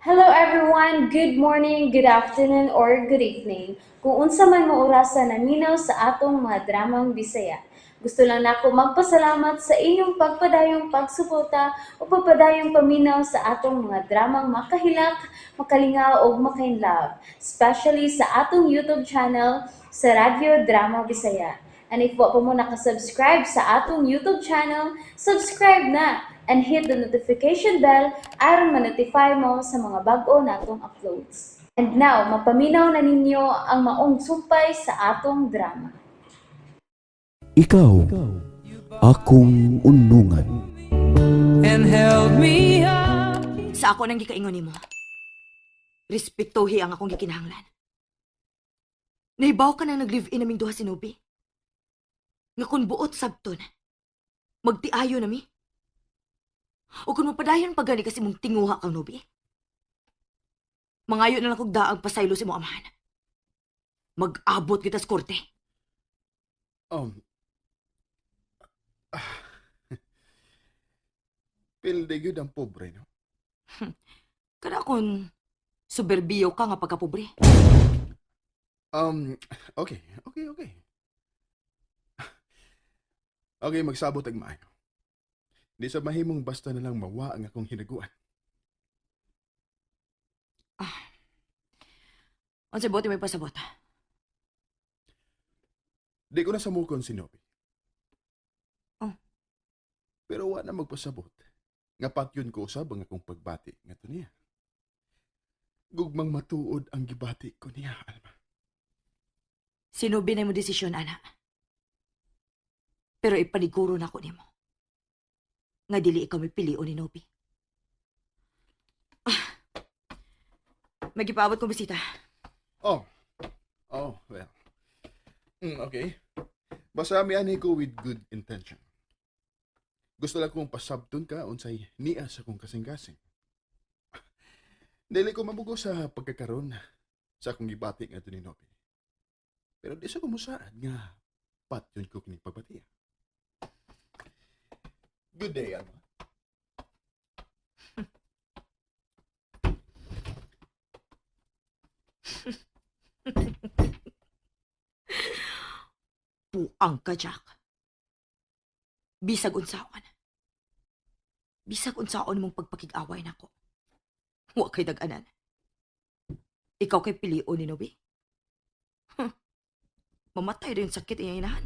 Hello everyone, good morning, good afternoon, or good evening. Kung unsa man mo orasan naminaw sa atong mga dramang Bisaya. Gusto lang nako magpasalamat sa inyong pagpadayong pagsuporta o pagpadayong paminaw sa atong mga dramang makahilak, makalingaw o makainlove, especially sa atong YouTube channel sa Radyo Drama Bisaya. And if wa pa mo nakasubscribe sa atong YouTube channel, subscribe na and hit the notification bell aron ma-notify mo sa mga bag-o natong uploads. And now, mapaminaw na ninyo ang maong sumpay sa atong drama. Ikaw, akong unungan. and held me up. Sa ako nang gikaingon nimo. Respetuhi ang akong gikinahanglan. Nahibaw ka nang nag-live-in naming duha si Nubi. Nga kung buot sabton, magtiayo nami. O kung mapadayon pa gani kasi mong tinguha kang Nubi. Mangayo na lang kong daag pasaylo si mo amahan. Mag-abot kita sa korte. Um, ah, Pilde yun ang pobre, no? Kada kung suberbiyo ka nga pagkapobre. Okay. Okay, magsabot ang maayo. Di sa mahimong basta na lang mawa ang akong hinaguan. Unsay bote may pasabot. Di ko na samukon si Nobi. Oh. Pero wa na magpasabot. Nga patyon ko usab ang akong pagbati nga to niya. Gugmang matuod ang gibati ko niya, Alma. Sinubi na mo desisyon, anak. Pero ipaniguro na ko nimo. Nga dili ikaw may pilion ni Nobi. Magipabot kong bisita. Oh, well. Okay. Basta miani ko with good intention. Gusto lang kong pasabton ka unsay niya sa kong kasing-kasing. Dili ko mabugo sa pagkakaroon sa akong gibati nga ni Nobi. Pero di sa kumusaad nga patyon ko kini pagbatiya. Good day, Alma. Puang ka, Jack. Bisag unsaon. Bisag unsaon mong pagpakig-away nako. Wa kay dag-anan. Ikaw kay pilion ni Nobi. Mamatay rin sakit iyang inahan.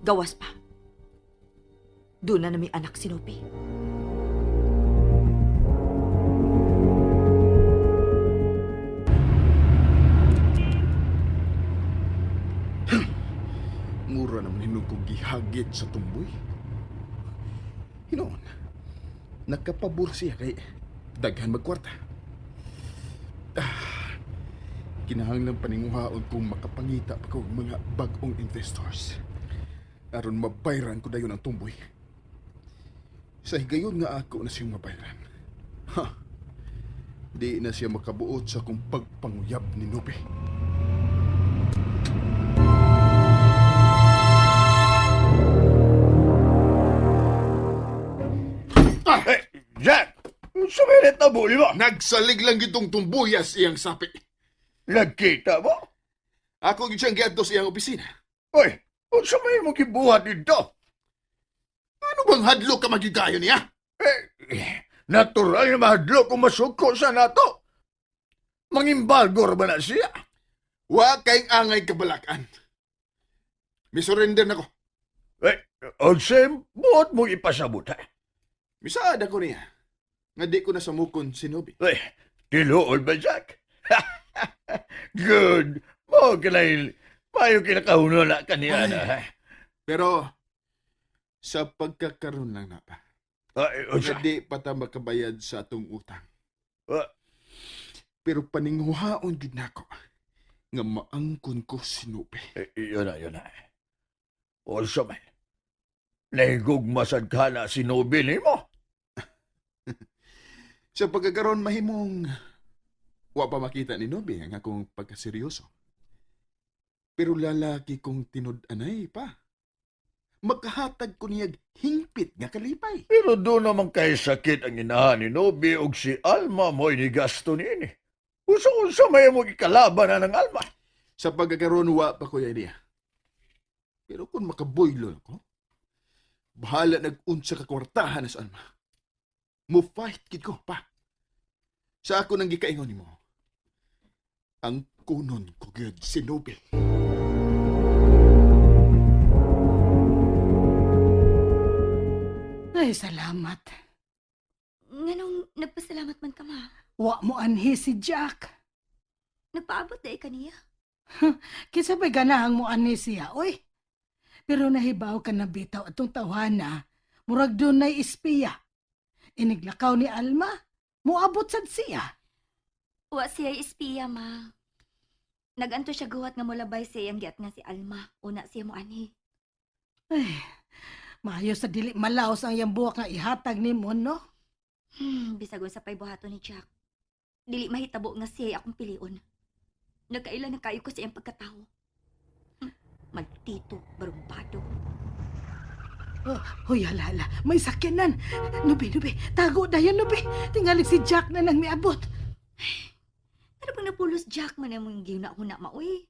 Gawas pa. Doon na nami anak si Nobi. Mura naman hinong kong gihagit sa tumboy. Hinoon, nakapabor siya kay daghan magkwarta. Kinahanglang paninguhaon kung makapangita pa kong mga bagong investors. Aron mabayran ko dayon ang tumboy. Sa higayon nga ako na siyang mabayran. Di na siya makabuot sa kong pagpanguyab ni Nobe. Jack! Sumilit na buli mo! Nagsalig lang itong tumbuyas iyang sapi. Nagkita mo? Ako siyang giadto sa iyang opisina. Uy, kung may mo kibuhat dito? Ano bang hadlok ka magigayo niya? Natural na mahadlo kung masuko sa nato. Mangimbalgor ba na siya? Wa kayong angay kabalakan. Misurrender na ko. O buot mo ipasabot ha? Misaad ako niya. Nga di ko na samukon si Nobi. Tiluol ba, Jack? Good. Mo kinay, mayo kinakahuno na kaniya na ha? Pero, sa pagkakaroon lang na pa. Nga di pa ta makabayad sa atong utang. Pero paninghuhaon gid nako nga maangkon ko si Nobi. Yun na. Also man, nahigugmasad ka na sinubili mo. Sa pagkakaroon mahimong wa pa makita ni Nobi ang akong pagkaseryoso. Pero lalaki kong tinud-anay pa. makahatag ko niyag hingpit nga kalipay. Pero doon naman kay sakit ang inahan ni Nobi og si Alma mo'y ni gasto ni ini. Unsa may mo ikalaban na ng Alma. Sa pagkakaroon, wa pa ko yung idea. Pero kung makaboylo ako, bahala nag-unsa ka kwartahan na sa Alma. Mo-fight kid ko pa. Sa ako nang gikaingon ni mo, ang kunon ko gyud si Nobi. Ay, salamat. Nganong nagpasalamat man ka, ma? Wa mo anhi si Jack. Nagpaabot na kaniya. Kisa ba'y ganahang mo anhi siya, oy. Pero nahibaw ka na bitaw atong tawhana, murag doon na'y ispiya. Iniglakaw ni Alma, muabot sad siya. Wa siya ispiya, ma. Naganto siya guwat nga molabay siya ang giat nga si Alma. Una siya mo ani. Ay, maayo sa dili malaos ang iyang buwak nga ihatag ni mo, no? Bisagon sa pay buhato ni Jack. Dili mahitabo nga siya akong pilion. Nagkaila na kayo ko sa iyang pagkatao. Magtito, barumpado. Oh, hoy, halala, may sakyanan. Nubi, tago dayon, Nubi. Tingalig si Jack na nang miabot. Ano bang napulos Jack man ang mga gina-huna maoy?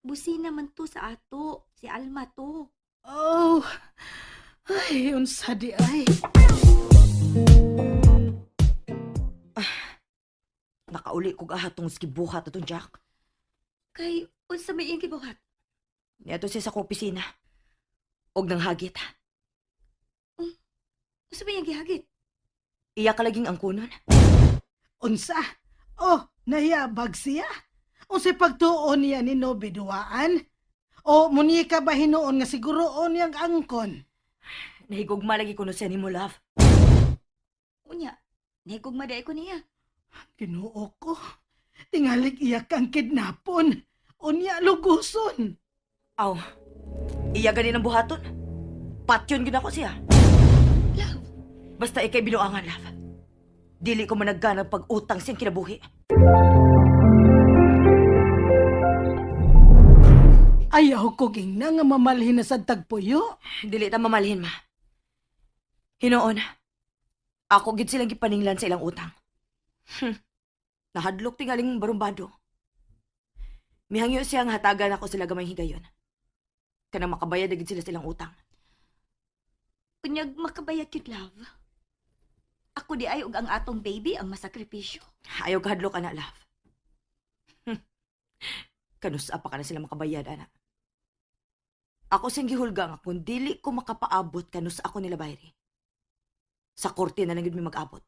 Busi naman to sa ato. Si Alma to. Oh, ay, unsa di ay. Nakauli ko gahatong skibuhat atong Jack. Kay, unsa may iyang kibuhat? Niyato siya sa opisina. Og nang hagit. Unsa may iyang gihagit? Iya ka laging ang kunon. Unsa? Oh, nahiyabag siya. Unsay pagtuon niya ni Nobi duwaan? O munika ba hinuon nga siguroon niyang angkon? Nahigugma lagi ko no siya ni mo, love. Unya, nahigugma day ko niya. Kinuo ko. Tingalig iyak ang kidnapon. Unya luguson. Aw, iya ganin ang buhaton. Patyon gina ko siya. Love, Basta ikay binuangan, love. Dili ko managganang pag-utang siyang kinabuhi. Ayaw ko ging na nga mamalhin na sa tagpuyo. Dili ta mamalhin, ma. Hinoon, ako gid silang gipaninglan sa ilang utang. Nahadlok tingaling barumbado. Mihangyo siyang hatagan ako sila gamay higayon. Kanang makabayad agad sila silang utang. unyag makabayat yun, love. Ako di ay ug ang atong baby ang masakripisyo. Ayaw kahadlok, ana, love. Kanusa pa ka na sila makabayad, ana. Ako siyang gihulga nga kung dili ko makapaabot kanusa ako nila bayri. Sa korte na lang yun may mag-abot.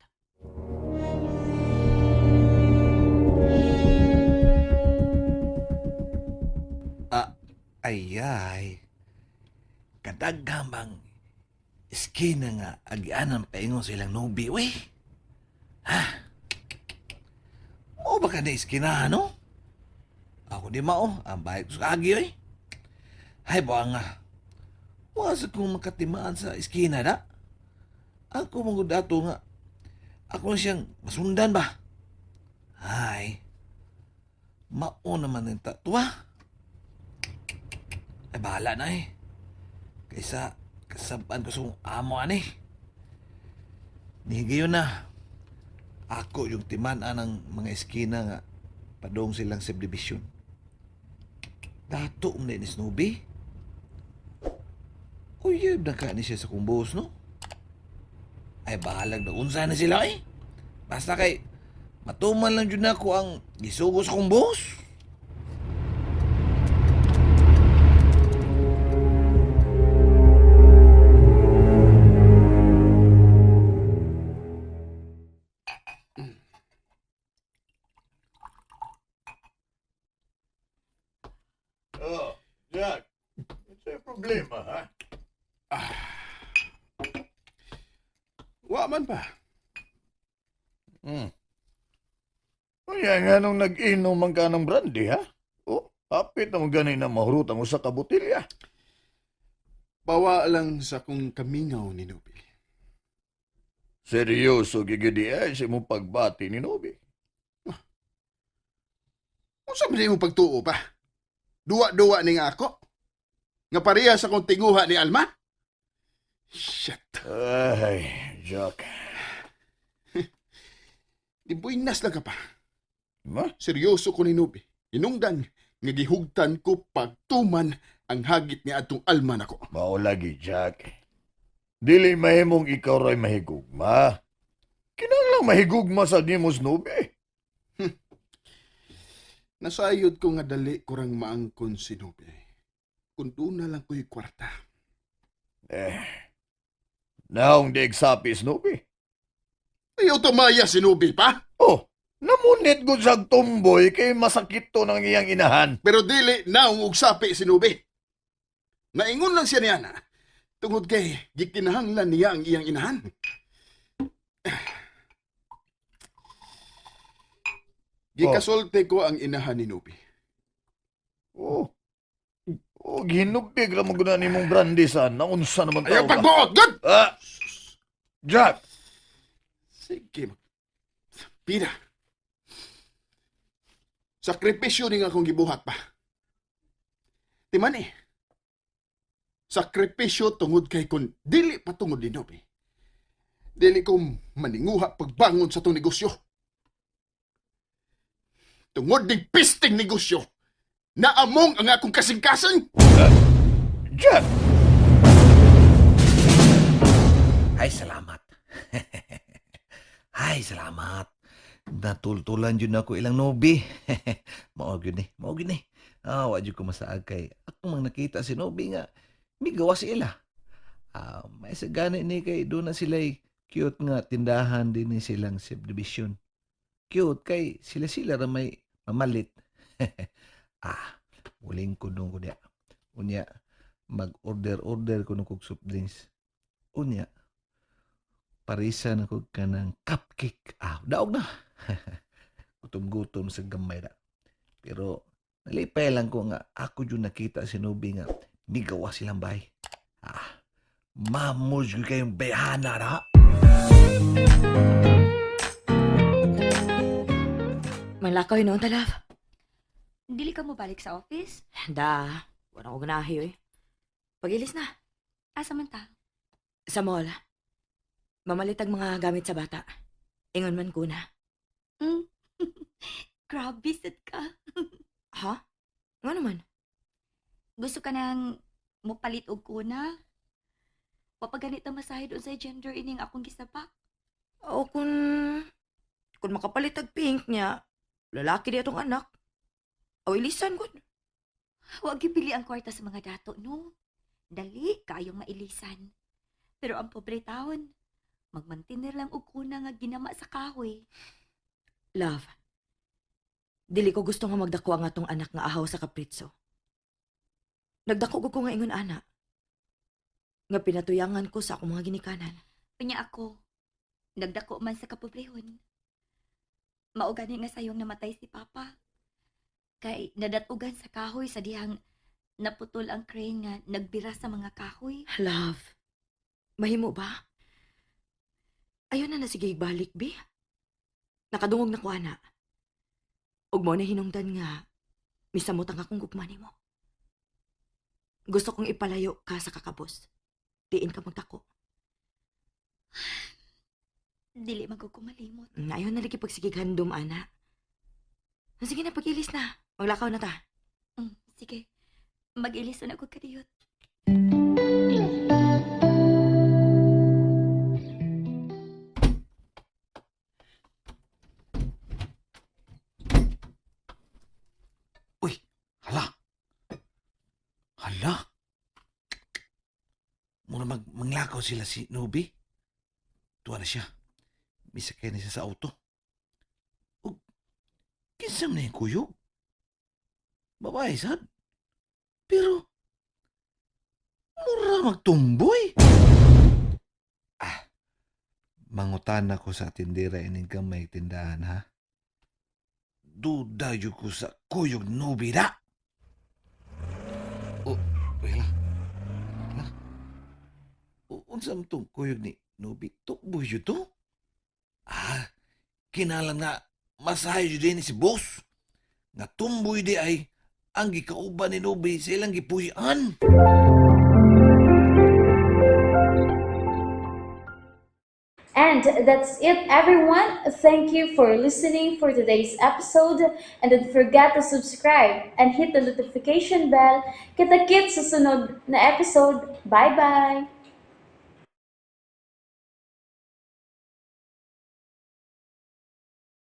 Ayay. Kadaghamang iskina nga agianan paingon silang nubi, we. Ha? O baka na iskina, no? Ako di mao, ang bahay ko sa agi, we. Hay, ba nga. Wasa kong makatimaan sa iskina, da? Ako mong dato nga. Ako na siyang masundan ba? Hay. Mao naman yung tatwa. Ay, bahala na eh. Kaysa kasaban ko sa amo ani. Nihigayon na. Ako yung timan ng mga eskina nga padong silang subdivision. Dato na ni Snoopy. Uyab na ka ni siya sa kumbos, no? Ay, bahalag na unsa na sila eh. Basta kay matuman lang dyan ako ang gisugo sa kumbos. Oh, Jack. Ito yung problema, ha? Wa man pa. Kaya nga nung nag-inom man ka ng brandy, ha? Oh, hapit na ganay na mahurutang mo sa kabutilya. Bawa lang sa kung kamingaw ni Nubi. Seryoso, gigidi ay si mo pagbati ni Nobi. Kung saan mo pagtuo pa? Duwa-duwa ni nga ako? Nga pareha sa kong tinguha ni Alma? Shit. Ay, Jack. Di buinas lang ka pa. Ma? Seryoso ko ni Nubi. Inungdan, nga gihugtan ko pagtuman ang hagit ni atong Alma nako. Mao lagi, Jack. Dili mahimong ikaw ray mahigugma. Kinahanglang mahigugma sa Dimos Nubi. Nasayod ko nga dali kurang maangkon si Nubi. Kung doon na lang ko'y kwarta. Naong diig sapis, Nubi. Ayaw tumaya si Nubi pa. Oh, namunit gud sa tumboy kay masakit to ng iyang inahan. Pero dili naong ugsapi si Nubi. Naingon lang siya niya na. Tungod kay gikinahanglan niya ang iyang inahan. Gikasolte ko ang inahan ni Nubi. Oh. Oh, ginubig ra mo guna nimong brandy san. Naunsa naman Ayaw tao ka? pagbuot! Good! Ah! Jack! Sige. Pina. Sakripisyo ni nga akong gibuhat pa. Timan eh. Sakripisyo tungod kay kun dili pa tungod ni Nubi. Dili ko maninguha pagbangon sa itong negosyo. Tungod ng pisting negosyo, naamong ang akong kasing-kasing. Jack! Ay, salamat. Ay, salamat. Natultulan yun ako ilang Nobi. Maog yun eh. Maog yun eh. Wa dyan ko masaag kay. Ako mang nakita si Nobi nga. May gawa sila. May sagana ni kay doon na sila cute nga tindahan din ni silang subdivision. Cute kay sila-sila ra may mamalit. Uling ko nung ko niya. Unya, mag-order ko nung kog soup drinks. Unya, parisa na kog ka ng cupcake. Daog na. Gutom-gutom sa gamay na. Pero, nalipay lang ko nga ako yung nakita si Nubi nga migawa silang bahay. Mamos yung kayong bayhana na. Malakaw yun, talab. Dili ka mo balik sa office? Da, wala ko ganahi eh. Pag-ilis na. Asa man ta? Sa mall. Mamalit ang mga gamit sa bata. Ingon man ko na. Grabe, sad ka. Ha? Nga naman. Gusto ka nang mupalit og kuna? Papaganit ang masahe doon sa gender ining akong gisapa? O kung makapalit ang pink niya, lalaki di atong anak. O ilisan ko. Huwag ipili ang kwarta sa mga dato, no? Dali, kayong mailisan. Pero ang pobre taon, magmantinir lang og kuna nga ginama sa kahoy. Love, dili ko gusto nga magdako ang atong anak nga ahaw sa kapritso. Nagdako ko nga ingon ana. Nga pinatuyangan ko sa akong mga ginikanan. Pinya ako, nagdako man sa kapobrehon. Maugani nga sayong namatay si Papa. Kay nadatugan sa kahoy sa dihang naputol ang crane nga nagbira sa mga kahoy. Love, mahimo ba? Ayaw na sige ibalik, bi. Nakadungog na ko, ana. Ug mo na hinungdan nga, misamot ang akong gugmani mo. Gusto kong ipalayo ka sa kakabos. Diin ka magtako. Dili magkukumalimot. Ayaw na lagi pagsigighandom, ana. Sige na, pag-ilis na. Maglakaw na ta. Sige, mag-ilis na ako kadiyot. Uy, hala. Hala. Muna manglakaw sila si Nubi. Tuwa na siya. Misakay na siya sa auto. O, kinsam na yung kuyog. Babae, sad. Pero, mura magtumboy. Mangutan ako sa tindera ining gamay tindahan, ha? Duda yun ko sa kuyog Nubi da. Wala. Unsa man tong kuyog ni Nubi? Tukbo yun to? Kinalang nga masahe yun din si boss. Nga tumboy di ay ang gikauban ni Nubi sa ilang gipuyan. And that's it, everyone. Thank you for listening for today's episode. And don't forget to subscribe and hit the notification bell. Kita-kits sa sunod na episode. Bye-bye!